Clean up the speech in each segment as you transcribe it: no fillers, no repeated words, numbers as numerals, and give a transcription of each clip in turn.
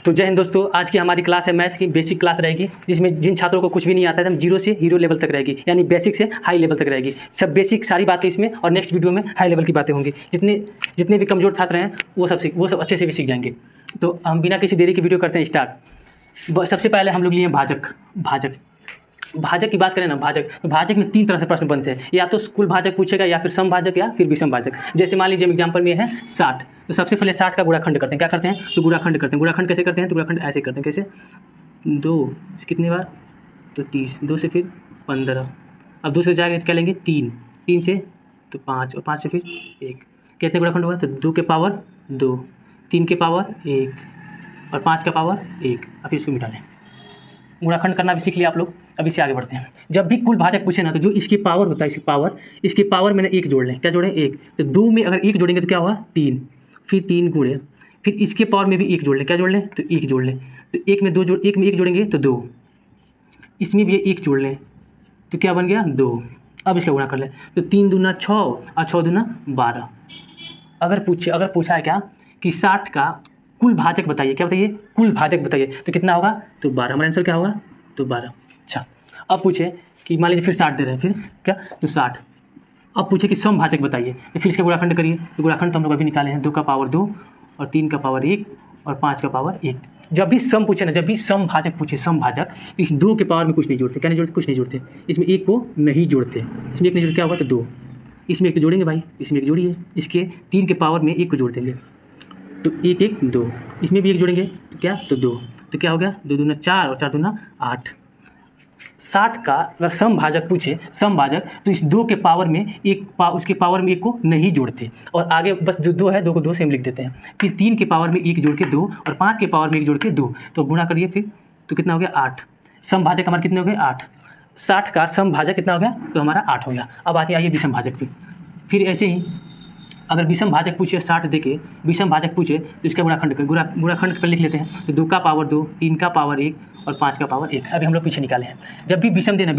तो जय हिंद दोस्तों, आज की हमारी क्लास है मैथ की बेसिक क्लास रहेगी, जिसमें जिन छात्रों को कुछ भी नहीं आता है एकदम जीरो से हीरो लेवल तक रहेगी, यानी बेसिक से हाई लेवल तक रहेगी। सब बेसिक सारी बातें इसमें, और नेक्स्ट वीडियो में हाई लेवल की बातें होंगी। जितने भी कमजोर छात्र हैं वो सब अच्छे से भी सीख जाएंगे। तो हम बिना किसी देरी की वीडियो करते हैं स्टार्ट। सबसे पहले हम लोग लिए भाजक की बात करें ना, तो भाजक में 3 तरह से प्रश्न बनते हैं, या तो कुल भाजक पूछेगा, या फिर सम भाजक, या फिर विषम भाजक। जैसे मान लीजिए एग्जाम्पल में है 60, तो सबसे पहले 60 का गुणाखंड करते हैं। क्या करते हैं? तो गुणाखंड करते हैं। गुणाखंड कैसे करते हैं? तो गुणाखंड ऐसे करते हैं। कैसे? 2 से कितनी बार? तो 30, 2 से फिर 15, अब 2 से जाएगा तो क्या लेंगे? 3 से तो 5, और 5 से फिर 1। कितने गुणाखंड हुआ? तो 2 के पावर 2, 3 के पावर 1 और 5 का पावर 1। अब इसको मिटा लें। गुणाखंड करना भी सीख लिया आप लोग। अब इससे आगे बढ़ते हैं। जब भी कुल भाजक पूछे ना, तो जो इसकी पावर होता है, इसके पावर में 1 जोड़ लें। क्या जोड़ें? 1। तो 2 में अगर 1 जोड़ेंगे तो क्या होगा? 3, फिर 3 गुणे, फिर इसके पावर में भी 1 जोड़ लें। क्या जोड़ लें? तो 1 जोड़ लें। तो 1 में 1 जोड़ेंगे तो 2, इसमें भी 1 जोड़ लें तो क्या बन गया? 2। अब इसका गुणा कर लें। तो 3 दूना 6 और 6 दूना 12। अगर पूछा है क्या कि 60 का कुल भाजक बताइए। क्या बताइए? कुल भाजक बताइए। तो कितना होगा? तो 12। हमारा आंसर क्या होगा? तो 12। अच्छा, अब पूछे कि मान लीजिए फिर 60 दे रहे हैं, फिर क्या? तो 60। अब पूछे कि सम भाजक बताइए, तो फिर इसका गुणाखंड करिए। तो गुणाखंड तो हम लोग अभी निकाले हैं, 2 का पावर 2 और 3 का पावर 1 और 5 का पावर 1। जब भी सम पूछे ना, जब भी सम भाजक पूछे, सम भाजक, तो इस 2 के पावर में कुछ नहीं जोड़ते। क्या नहीं जोड़ते? कुछ नहीं जोड़ते। इसमें 1 को नहीं जोड़ते। इसमें 1 नहीं जोड़ते, क्या होगा? तो 2। इसमें 1 तो जोड़ेंगे भाई, इसमें 1 जोड़िए। इसके 3 के पावर में 1 को जोड़ देंगे, तो 1 1 2। इसमें भी 1 जोड़ेंगे तो क्या? तो 2। तो क्या हो गया? 2 दूना 4 और 4 दूना 8। 60 का अगर सम भाजक पूछे, सम भाजक, तो इस 2 के पावर में उसके पावर में 1 को नहीं जोड़ते, और आगे बस जो 2 है, 2 को 2 से हम लिख देते हैं। फिर 3 के पावर में 1 जोड़ के 2 और 5 के पावर में 1 जोड़ के 2। तो गुणा करिए फिर, तो कितना हो गया? 8। सम भाजक हमारे कितने हो गए? 8। 60 का सम भाजक कितना हो गया? तो हमारा 8 हो गया। अब आइए विषम भाजक पे। फिर ऐसे ही अगर विषम भाजक पूछे, 60 देके विषम भाजक पूछे, तो इसका गुणाखंड कर लिख लेते हैं। तो 2 का पावर 2, 3 का पावर 1 और 5 का पावर 1। अभी हम लोग पीछे निकाले हैं। जब भी विषम देना,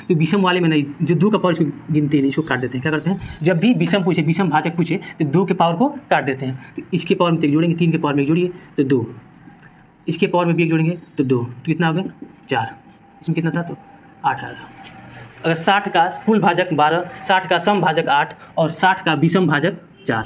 तो विषम वाले में नहीं, जो 2 का पावर इसको गिनते नहीं, इसको काट देते हैं। क्या करते हैं? जब भी विषम पूछे, विषम भाजक पूछे, तो 2 के पावर को काट देते हैं। तो इसके पावर में 1 जोड़ेंगे, 3 के पावर में 1 जोड़िए तो 2, इसके पावर में भी 1 जोड़ेंगे तो 2। तो कितना हो गया? 4। इसमें कितना था? तो 8 आ गया। अगर 60 का कुल भाजक 12, 60 का सम भाजक 8 और 60 का विषम भाजक 4।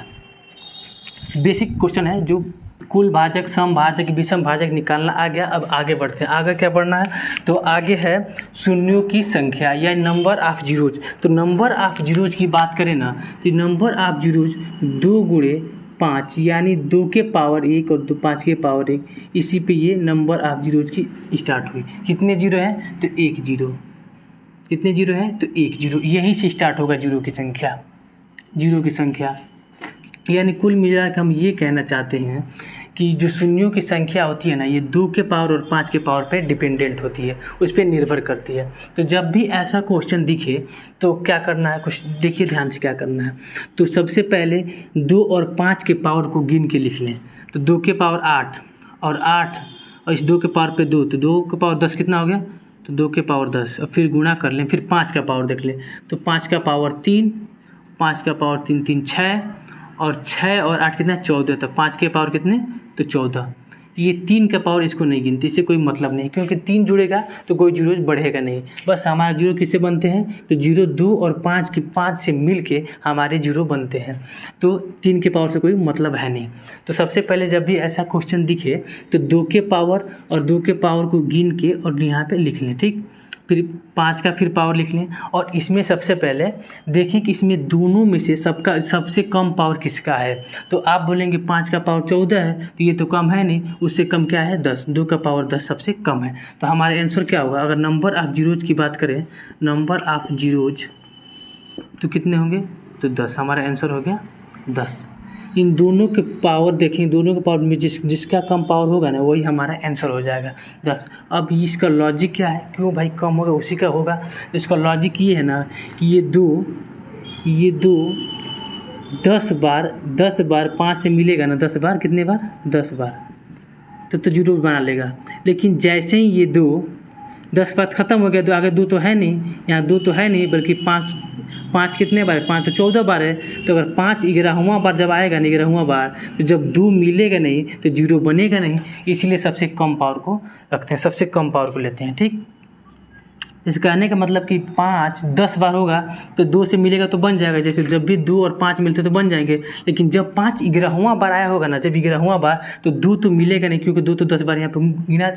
बेसिक क्वेश्चन है, जो कुल भाजक, सम भाजक, विषम भाजक निकालना आ गया। अब आगे बढ़ते हैं। आगे क्या पढ़ना है? तो आगे है शून्यों की संख्या या नंबर ऑफ जीरोज। तो नंबर ऑफ जीरोज की बात करें ना, तो नंबर ऑफ जीरोज 2 गुणे 5, यानी 2 के पावर 1 और 5 के पावर 1। इसी पे ये नंबर ऑफ जीरोज की स्टार्ट हुई। कितने जीरो हैं? तो 1 जीरो। कितने जीरो हैं? तो 1 जीरो। यहीं से स्टार्ट होगा जीरो की संख्या। यानी कुल मिला के हम ये कहना चाहते हैं कि जो शून्यों की संख्या होती है ना, ये 2 के पावर और 5 के पावर पे डिपेंडेंट होती है, उस पर निर्भर करती है। तो जब भी ऐसा क्वेश्चन दिखे तो क्या करना है? कुछ देखिए ध्यान से क्या करना है। तो सबसे पहले 2 और 5 के पावर को गिन के लिख लें। तो 2 के पावर 8 और 8 और इस 2 के पावर पे 2, तो 2 के पावर 10 कितना हो गया? तो 2 के पावर 10। अब फिर गुणा कर लें, फिर 5 का पावर देख लें। तो 5 का पावर 3, 5 का पावर 3, 3 6 और 6 और 8 कितना? 14। तो 5 के पावर कितने? तो 14। ये 3 का पावर इसको नहीं गिनती, इससे कोई मतलब नहीं, क्योंकि 3 जुड़ेगा तो कोई जीरो बढ़ेगा नहीं। बस हमारा जीरो किससे बनते हैं? तो जीरो 2 और 5 से मिल के हमारे जीरो बनते हैं। तो 3 के पावर से कोई मतलब है नहीं। तो सबसे पहले जब भी ऐसा क्वेश्चन दिखे तो 2 के पावर और 2 के पावर को गिन के और यहाँ पे लिख लें। ठीक, फिर 5 का फिर पावर लिख लें। और इसमें सबसे पहले देखें कि इसमें दोनों में से सबसे कम पावर किसका है। तो आप बोलेंगे 5 का पावर 14 है, तो ये तो कम है नहीं, उससे कम क्या है? 10। 2 का पावर 10 सबसे कम है। तो हमारा आंसर क्या होगा? अगर नंबर ऑफ जीरोज की बात करें, नंबर ऑफ जीरोज तो कितने होंगे? तो 10। हमारा आंसर हो गया 10। इन दोनों के पावर देखें, दोनों के पावर में जिसका कम पावर होगा ना, वही हमारा आंसर हो जाएगा 10। अब इसका लॉजिक क्या है? क्यों भाई कम होगा? उसी का होगा। तो इसका लॉजिक ये है ना कि ये दो 10 बार 5 से मिलेगा ना, 10 बार, कितने बार? 10 बार, तो जीरो बना लेगा। लेकिन जैसे ही ये 10 बार ख़त्म हो गया, तो आगे 2 तो है नहीं, यहाँ 2 तो है नहीं, बल्कि 5 5 कितने बार है? 5 तो 14 बार है। तो अगर 5 11वां बार जब आएगा ना, 11वां बार, तो जब 2 मिलेगा नहीं तो 0 बनेगा नहीं, इसीलिए सबसे कम पावर को रखते हैं, सबसे कम पावर को लेते हैं। ठीक, इस कहने का मतलब कि 5 10 बार होगा तो 2 से मिलेगा तो बन जाएगा। जैसे जब भी 2 और 5 मिलते तो बन जाएंगे, लेकिन जब 5 11वां बार आया होगा ना, जब 11वां बार, तो 2 तो मिलेगा नहीं, क्योंकि 2 तो 10 बार यहाँ पे गिना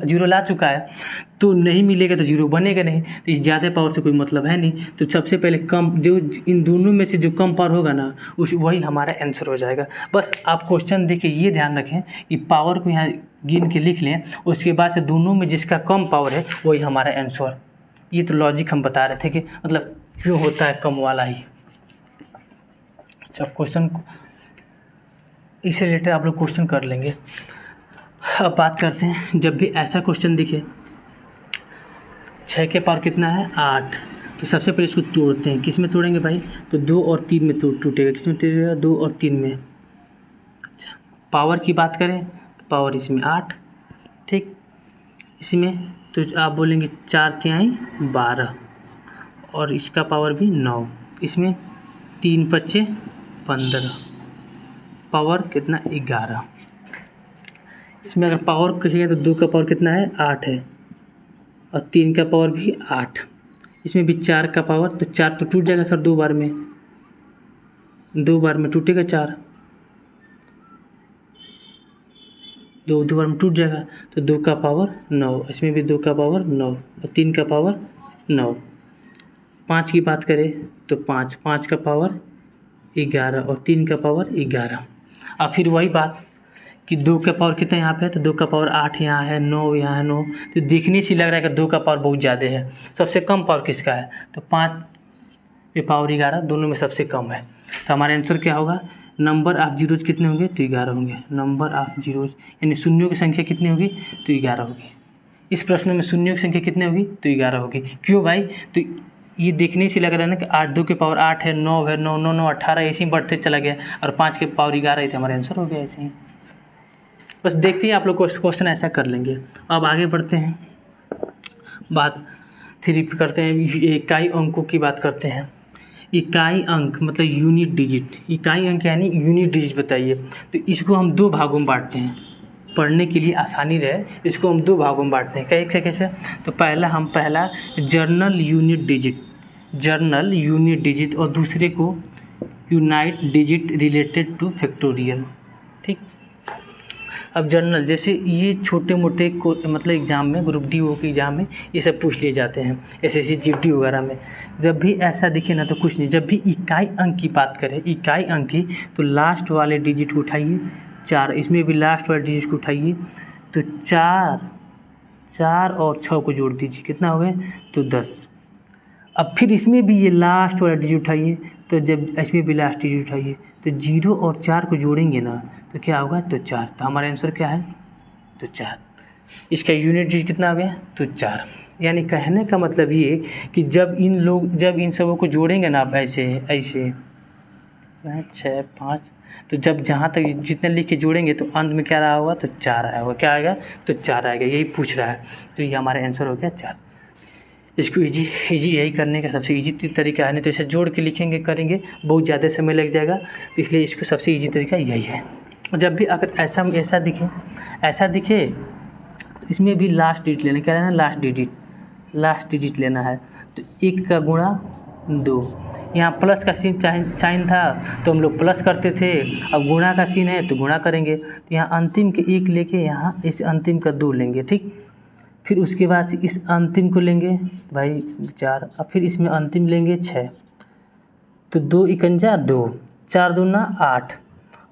0 ला चुका है, तो नहीं मिलेगा तो 0 बनेगा नहीं। तो इस ज़्यादा पावर से कोई मतलब है नहीं। तो सबसे पहले कम, जो इन दोनों में से जो कम पावर होगा ना, वही हमारा आंसर हो जाएगा। बस आप क्वेश्चन देखिए, ये ध्यान रखें कि पावर को यहाँ गिन के लिख लें, उसके बाद से दोनों में जिसका कम पावर है वही हमारा आंसर। ये तो लॉजिक हम बता रहे थे कि मतलब क्यों होता है कम वाला ही। अच्छा, क्वेश्चन इससे रिलेटेड आप लोग क्वेश्चन कर लेंगे। अब बात करते हैं, जब भी ऐसा क्वेश्चन दिखे 6 के पावर कितना है 8, तो सबसे पहले इसको तोड़ते हैं। किस में तोड़ेंगे भाई? तो 2 और 3 में टूटेगा। किस में टूटेगा? 2 और 3 में। अच्छा, पावर की बात करें तो पावर इसमें 8, ठीक, इसमें तो आप बोलेंगे 4×3 12, और इसका पावर भी 9, इसमें 3×5 15, पावर कितना 11। इसमें अगर पावर कहेंगे तो 2 का पावर कितना है 8 है, और 3 का पावर भी 8, इसमें भी 4 का पावर, तो 4 तो टूट जाएगा सर 2 बार में, 2 बार में टूटेगा 4, 2 बार में टूट जाएगा, तो 2 का पावर 9, इसमें भी 2 का पावर 9, और 3 का पावर 9। 5 की बात करें तो 5 का पावर 11, और 3 का पावर 11। अब फिर वही बात कि 2 का पावर कितना यहाँ पे है, तो 2 का पावर 8 यहाँ है, 9 यहाँ है, 9, तो देखने से लग रहा है कि 2 का पावर बहुत ज़्यादा है। सबसे कम पावर किसका है? तो 5 पे पावर 11, दोनों में सबसे कम है। तो हमारा आंसर क्या होगा? नंबर ऑफ जीरोज कितने होंगे? तो 11 होंगे। नंबर ऑफ जीरोज यानी शून्यों की संख्या कितनी होगी? तो 11 होगी। इस प्रश्न में शून्यों की संख्या कितनी होगी? तो 11 होगी। क्यों भाई? तो ये देखने से लग रहा है ना कि 8, 2 के पावर 8 है, 9 है, 9 9 9 18, ऐसे ही बढ़ते चला गया, और 5 के पावर 11 ही थे, हमारा आंसर हो गया ऐसे ही। बस देखते हैं आप लोग क्वेश्चन ऐसा कर लेंगे। अब आगे बढ़ते हैं, बात 3 पे करते हैं, इकाई अंकों की बात करते हैं। इकाई अंक मतलब यूनिट डिजिट, इकाई अंक यानी यूनिट डिजिट बताइए। तो इसको हम 2 भागों में बांटते हैं, पढ़ने के लिए आसानी रहे, इसको हम 2 भागों में बांटते हैं। कैसे? तो पहला जर्नल यूनिट डिजिट और दूसरे को unite digit related two factorial. ठीक, अब जर्नल जैसे ये छोटे मोटे को मतलब एग्ज़ाम में, ग्रुप डी के एग्ज़ाम में ये सब पूछ लिए जाते हैं, SSC GD वगैरह में। जब भी ऐसा दिखे ना तो कुछ नहीं, जब भी इकाई अंक की बात करें, इकाई अंक की, तो लास्ट वाले डिजिट को उठाइए 4, इसमें भी लास्ट वाले डिजिट को उठाइए तो 4 और 6 को जोड़ दीजिए, कितना हो गया? तो 10। अब फिर इसमें भी ये लास्ट वाला डिजिट उठाइए, तो जब इसमें भी लास्ट डिजिट उठाइए तो 0 और 4 को जोड़ेंगे ना तो क्या होगा? तो 4। तो हमारा आंसर क्या है? तो 4। इसका यूनिट डिजिट कितना आ गया? तो 4। यानी कहने का मतलब ये कि जब इन सबों को जोड़ेंगे ना आप ऐसे 6 5, तो जब जहाँ तक जितने लिख के जोड़ेंगे तो अंत में क्या रहा होगा? तो 4 आया होगा। क्या आएगा? तो 4 आएगा। यही पूछ रहा है, तो ये हमारा आंसर हो गया 4। इसको इजी यही करने का सबसे इजी तरीका है, नहीं तो इसे जोड़ के लिखेंगे करेंगे बहुत ज़्यादा समय लग जाएगा, तो इसलिए इसको सबसे इजी तरीका यही है। जब भी अगर ऐसा दिखे तो इसमें भी लास्ट डिजिट लेना, क्या लेना? लास्ट डिजिट लेना है। तो 1 का गुणा 2, यहाँ प्लस का साइन था तो हम लोग प्लस करते थे, अब गुणा का सीन है तो गुणा करेंगे। तो यहाँ अंतिम के 1 लेके यहाँ इस अंतिम का 2 लेंगे, ठीक। फिर उसके बाद से इस अंतिम को लेंगे भाई 4, अब फिर इसमें अंतिम लेंगे 6, तो 2 इकंजा 2, 4 दूना 8,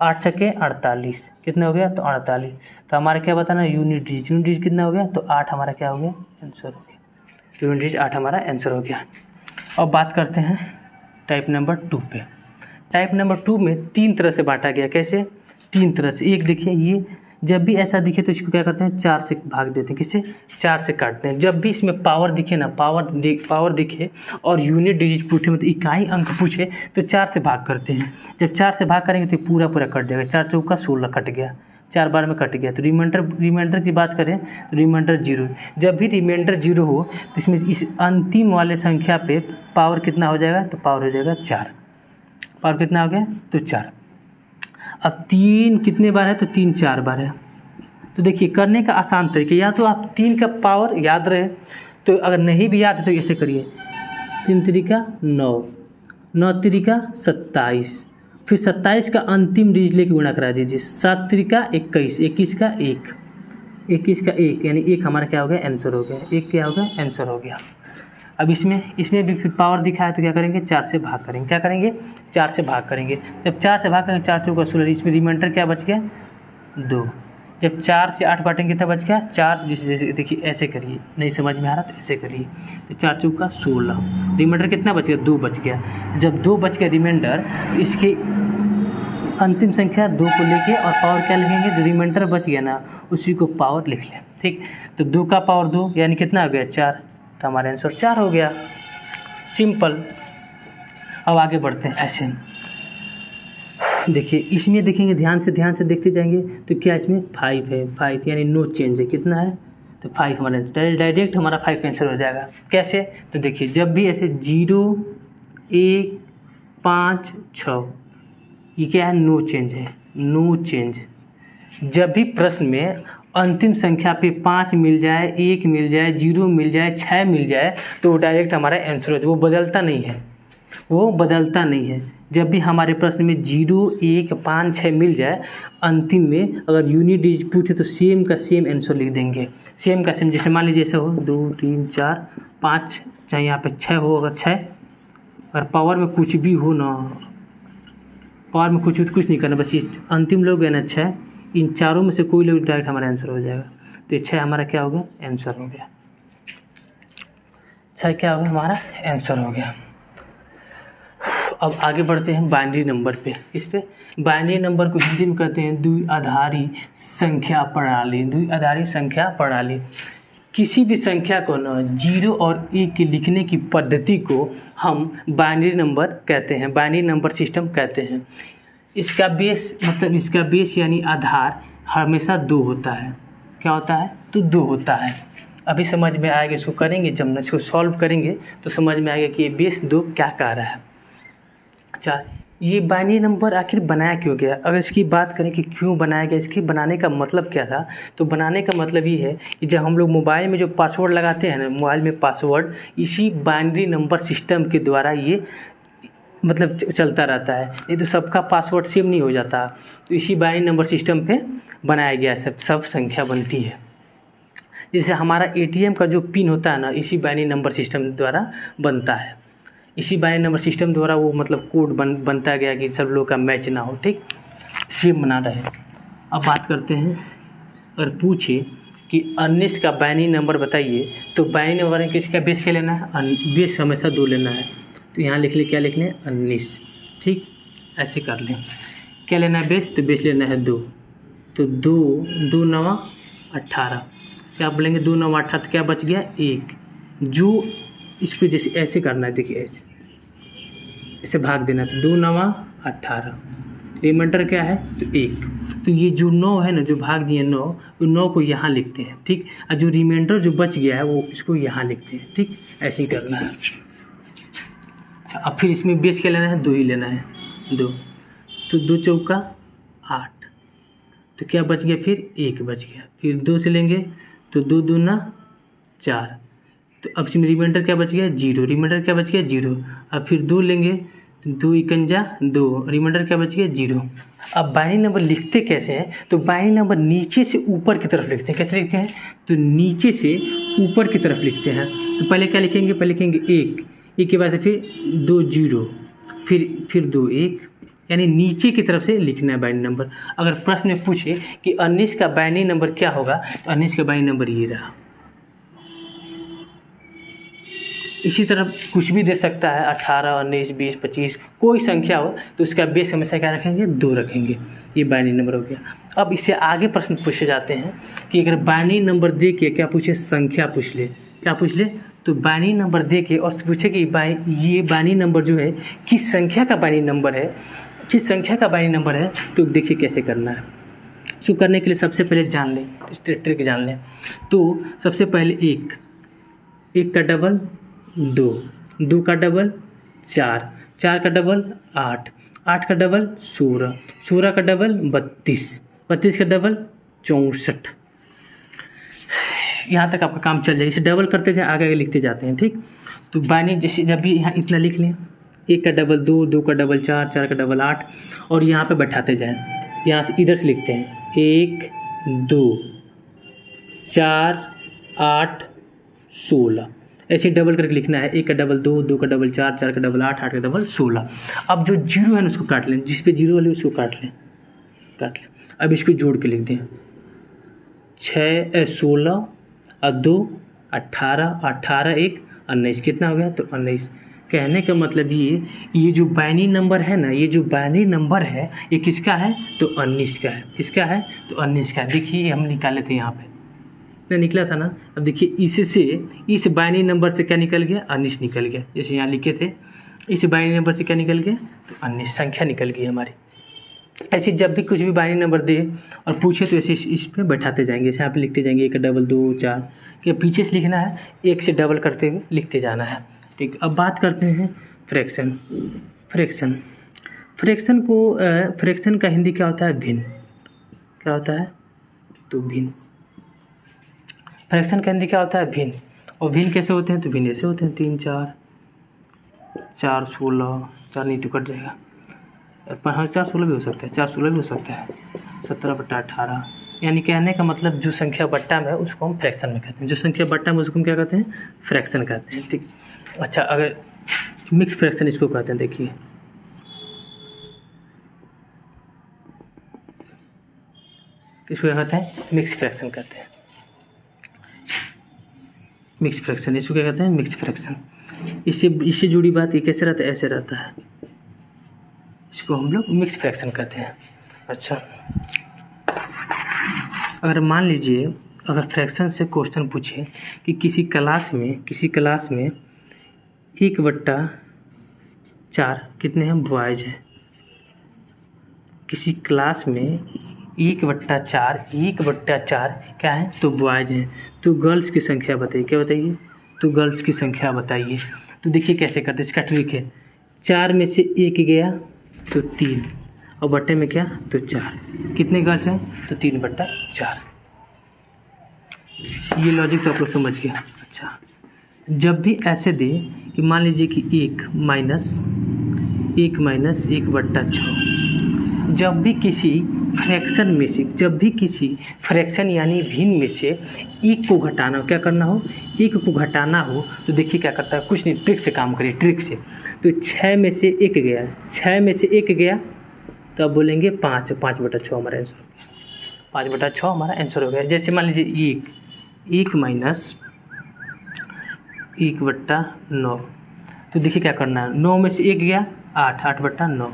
8 छके 48, कितना हो गया? तो 48। तो हमारा क्या बताना? यूनिट डिजिट कितना हो गया? तो 8 हमारा क्या हो गया? आंसर हो गया। यूनिट डिजिट 8 हमारा आंसर हो गया। अब बात करते हैं टाइप नंबर 2 पे। टाइप नंबर 2 में 3 तरह से बांटा गया। कैसे? 3 तरह से। एक देखिए, ये जब भी ऐसा दिखे तो इसको क्या करते हैं? 4 से भाग देते हैं। किससे? 4 से काटते हैं। जब भी इसमें पावर दिखे ना, पावर दिखे और यूनिट डिजिट पूछे, मतलब इकाई अंक पूछे, तो 4 से भाग करते हैं। जब 4 से भाग करेंगे तो पूरा कट जाएगा। 4 चौका 16 कट गया, 4 बार में कट गया। तो रिमाइंडर की बात करें तो रिमाइंडर 0। जब भी रिमाइंडर 0 हो तो इसमें इस अंतिम वाले संख्या पे पावर कितना हो जाएगा, तो पावर हो जाएगा 4। पावर कितना हो गया, तो 4। अब 3 कितने बार है, तो 3 4 बार है। तो देखिए करने का आसान तरीका, या तो आप 3 का पावर याद रहे, तो अगर नहीं भी याद है तो ऐसे करिए, 3 त्रिका 9, 9 त्रिका 27, फिर 27 का अंतिम डिजिट लेके गुणा करा दीजिए, 7 त्रिका 21, 21 का 1, 21 का 1, यानी 1 हमारा क्या हो गया, आंसर हो गया। 1 क्या हो गया, आंसर हो गया। अब इसमें भी फिर पावर दिखा है तो क्या करेंगे, 4 से भाग करेंगे। क्या करेंगे, 4 से भाग करेंगे। जब 4 से भाग करेंगे 4 चौका 16, इसमें रिमाइंडर क्या बच गया, 2। जब 4 से 8 बांटेंगे कितना बच गया, 4। जैसे देखिए ऐसे करिए, नहीं समझ में आ रहा तो ऐसे करिए। तो 4 चौका 16, रिमाइंडर कितना बच गया, 2 बच गया। जब 2 बच गया रिमाइंडर, इसकी अंतिम संख्या 2 को लेके और पावर क्या लिखेंगे, जो रिमाइंडर बच गया ना उसी को पावर लिख लें। ठीक, तो 2 का पावर 2 यानी कितना हो गया, 4। तो हमारा आंसर 4 हो गया, सिंपल। अब आगे बढ़ते हैं। ऐसे देखिए इसमें देखेंगे, ध्यान से देखते जाएंगे तो क्या इसमें 5 है, 5 यानी नो चेंज है। कितना है, तो 5 हमारा डायरेक्ट हमारा 5 आंसर हो जाएगा। कैसे, तो देखिए जब भी ऐसे 0 1 5 6, ये क्या है, नो चेंज है, नो चेंज। जब भी प्रश्न में अंतिम संख्या पे 5 मिल जाए, 1 मिल जाए, 0 मिल जाए, 6 मिल जाए, तो वो डायरेक्ट हमारा आंसर हो जाए, वो बदलता नहीं है, वो बदलता नहीं है। जब भी हमारे प्रश्न में 0 1 5 6 मिल जाए, अंतिम में अगर यूनिट डिजिट पूछे तो सेम का सेम आंसर लिख देंगे, सेम का सेम। जैसे मान लीजिए ऐसा हो 2 3 4 5, चाहे यहाँ पे 6 हो, अगर 6, अगर पावर में कुछ भी हो ना, पावर में कुछ नहीं करना, बस ये अंतिम लोग है ना 6, इन चारों में से कोई लोग डायरेक्ट हमारा आंसर हो जाएगा। तो 6 हमारा क्या हो गया, आंसर हो गया। 6 क्या हो गया, हमारा आंसर हो गया। अब आगे बढ़ते हैं बाइनरी नंबर पे। इस पे बाइनरी नंबर को हिंदी में कहते हैं द्विआधारी संख्या प्रणाली। द्विआधारी संख्या प्रणाली, किसी भी संख्या को ना 0 और 1 के लिखने की पद्धति को हम बाइनरी नंबर कहते हैं, बाइनरी नंबर सिस्टम कहते हैं। इसका बेस मतलब इसका बेस यानी आधार हमेशा 2 होता है। क्या होता है, तो 2 होता है। अभी समझ में आएगा, इसको करेंगे, जब इसको सॉल्व करेंगे तो समझ में आएगा कि ये बेस 2 क्या कह रहा है। अच्छा, ये बाइनरी नंबर आखिर बनाया क्यों गया? अगर इसकी बात करें कि क्यों बनाया गया, इसकी बनाने का मतलब क्या था, तो बनाने का मतलब ये है कि जब हम लोग मोबाइल में जो पासवर्ड लगाते हैं ना, मोबाइल में पासवर्ड इसी बाइनरी नंबर सिस्टम के द्वारा ये मतलब चलता रहता है, ये तो सबका पासवर्ड सेम नहीं हो जाता। तो इसी बाइनरी नंबर सिस्टम पे बनाया गया सब संख्या बनती है। जैसे हमारा ATM का जो पिन होता है ना, इसी बाइनरी नंबर सिस्टम द्वारा बनता है। इसी बाइनरी नंबर सिस्टम द्वारा वो मतलब कोड बनता गया कि सब लोग का मैच ना हो, ठीक, सेम बना रहे। अब बात करते हैं, अगर पूछे कि 19 का बाइनरी नंबर बताइए, तो बाइनरी नंबर किसका बेस क्या लेना है, बेस हमेशा 2 लेना है। तो यहाँ लिख ले, क्या लिख लें, 19, ठीक, ऐसे कर लें। क्या लेना है बेस, तो बेस लेना है 2। तो 2 9 18, क्या बोलेंगे, 2 9 18, तो क्या बच गया 1। जो इसको जैसे ऐसे करना है, देखिए ऐसे भाग देना, तो 2 9 18, रिमाइंडर क्या है, तो 1। तो ये जो 9 है ना, जो भाग दिए 9, तो 9 को यहाँ लिखते हैं, ठीक। और जो रिमाइंडर जो बच गया है वो इसको यहाँ लिखते हैं, ठीक, ऐसे ही करना है। अच्छा, अब फिर इसमें बेस क्या लेना है, 2 ही लेना है, 2। तो 2 चौका 8, तो क्या बच गया, फिर 1 बच गया। फिर 2 से लेंगे तो 2 दूना 4, तो अब इसमें रिमाइंडर क्या बच गया, 0, रिमाइंडर क्या बच गया, 0। अब फिर 2 लेंगे, 2 इकंजा 2, रिमाइंडर क्या बच गया, 0। अब बाइनरी नंबर लिखते कैसे हैं, तो बाइनरी नंबर नीचे से ऊपर की तरफ लिखते हैं। कैसे लिखते हैं, तो नीचे से ऊपर की तरफ लिखते हैं। तो पहले क्या लिखेंगे, पहले लिखेंगे 1 के बाद से फिर 2 0, फिर 2 1, यानी नीचे की तरफ से लिखना है बाइनरी नंबर। अगर प्रश्न में पूछे कि 19 का बाइनरी नंबर क्या होगा, तो 19 का बाइनरी नंबर ये रहा। इसी तरह कुछ भी दे सकता है, 18 19 20 25, कोई संख्या हो तो उसका बेस हमेशा क्या रखेंगे, 2 रखेंगे। ये बाइनरी नंबर हो गया। अब इससे आगे प्रश्न पूछे जाते हैं कि अगर बाइनरी नंबर दे के क्या पूछे, संख्या पूछ ले, क्या पूछ ले, तो बाइनरी नंबर दे के और पूछे कि ये बाइनरी नंबर जो है किस संख्या का बाइनरी नंबर है, किस संख्या का बाइनरी नंबर है, तो देखिए कैसे करना है। उसको करने के लिए सबसे पहले जान लें, ट्रिक जान लें। तो सबसे पहले एक का डबल 2, 2 का डबल 4, 4 का डबल 8, 8 का डबल 16, 16 का डबल 32, 32 का डबल 64। यहाँ तक आपका काम चल जाएगा। इसे डबल करते जाए, आगे आगे लिखते जाते हैं, ठीक। तो बाइनरी जैसे जब भी यहाँ इतना लिख लें, 1 का डबल 2, 2 का डबल 4, 4 का डबल 8, और यहाँ पे बैठाते जाएं। यहाँ से इधर से लिखते हैं 1 2 4 8 16, ऐसे डबल करके लिखना है। 1 का डबल 2, 2 का डबल 4, 4 का डबल 8, 8 का डबल 16। अब जो जीरो है ना उसको काट लें, जिस पे जीरो वाले उसको काट लें। अब इसको जोड़ के लिख दें 16 और 2 18, 18 1 19, कितना हो गया? तो 19। कहने का मतलब ये जो बाइनरी नंबर है ना, ये जो बाइनरी नंबर है ये किसका है? तो 19 का है। किसका है? तो 19 का। देखिए हम निकाले थे यहाँ पे, इतना निकला था ना। अब देखिए इससे इस बाइनरी नंबर से क्या निकल गया? 19 निकल गया। जैसे यहाँ लिखे थे, इस बाइनरी नंबर से क्या निकल गया? तो 19 संख्या निकल गई हमारी। ऐसे जब भी कुछ भी बाइनरी नंबर दे और पूछे तो ऐसे इस पे बैठाते जाएंगे। जैसे यहाँ पे लिखते जाएंगे 1 डबल 2 4, कि पीछे से लिखना है, 1 से डबल करते हुए लिखते जाना है, ठीक। अब बात करते हैं फ्रैक्शन। फ्रैक्शन का हिंदी क्या होता है? भिन्न। क्या होता है? तो भिन्न। फ्रैक्शन का हिंदी क्या होता है? भिन्न। और भिन्न कैसे होते हैं? तो भिन्न ऐसे होते हैं 3 4, 4 16, 4 नहीं तो कट जाएगा, हाँ 4 16 भी हो सकता है, 4 16 भी हो सकता है, 17/18। यानी कहने का मतलब जो संख्या बट्टा में है उसको हम फ्रैक्शन में कहते हैं। जो संख्या बट्टा में उसको हम क्या कहते हैं? फ्रैक्शन कहते हैं, ठीक। अच्छा, अगर मिक्स फ्रैक्शन इसको कहते हैं, देखिए किसको क्या कहते हैं? मिक्स फ्रैक्शन कहते हैं। मिक्स फ्रैक्शन इसको क्या कहते हैं? Mix fraction. इससे जुड़ी बात ये कैसे रहता है? ऐसे रहता है, इसको हम लोग मिक्स फ्रैक्शन कहते हैं। अच्छा, अगर मान लीजिए अगर फ्रैक्शन से क्वेश्चन पूछे कि किसी क्लास में 1/4 कितने हैं? बॉयज हैं। किसी क्लास में 1/4 क्या है? तो बॉयज हैं। तो गर्ल्स की संख्या बताइए। क्या बताइए? तो गर्ल्स की संख्या बताइए। तो देखिए कैसे करते हैं, इसका ट्रिक है। 4 में से 1 गया तो 3, और बट्टे में क्या? तो 4। कितने गर्ल्स हैं? तो 3/4। ये लॉजिक तो आप लोग समझ गया। अच्छा, जब भी ऐसे दे कि मान लीजिए कि 1 माइनस 1/6, जब भी किसी फ्रैक्शन यानी भिन्न में से एक को घटाना हो, क्या करना हो? 1 को घटाना हो, तो देखिए क्या करता है, कुछ नहीं, ट्रिक से काम करिए, ट्रिक से। तो 6 में से 1 गया, तो अब बोलेंगे 5/6 हमारा आंसर हो गया। 5/6 हमारा आंसर हो गया। जैसे मान लीजिए 1 माइनस 1/9, तो देखिए क्या करना है, 9 में से 1 गया 8/9।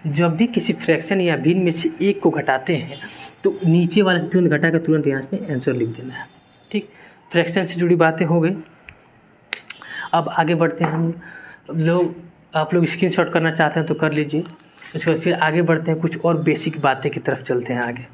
जब भी किसी फ्रैक्शन या भिन्न में से एक को घटाते हैं तो नीचे वाले तुरंत घटा कर तुरंत यहाँ पे आंसर लिख देना है, ठीक। फ्रैक्शन से जुड़ी बातें हो गई। अब आगे बढ़ते हैं हम लोग। आप लोग स्क्रीनशॉट करना चाहते हैं तो कर लीजिए। उसके बाद फिर आगे बढ़ते हैं, कुछ और बेसिक बातें की तरफ चलते हैं आगे।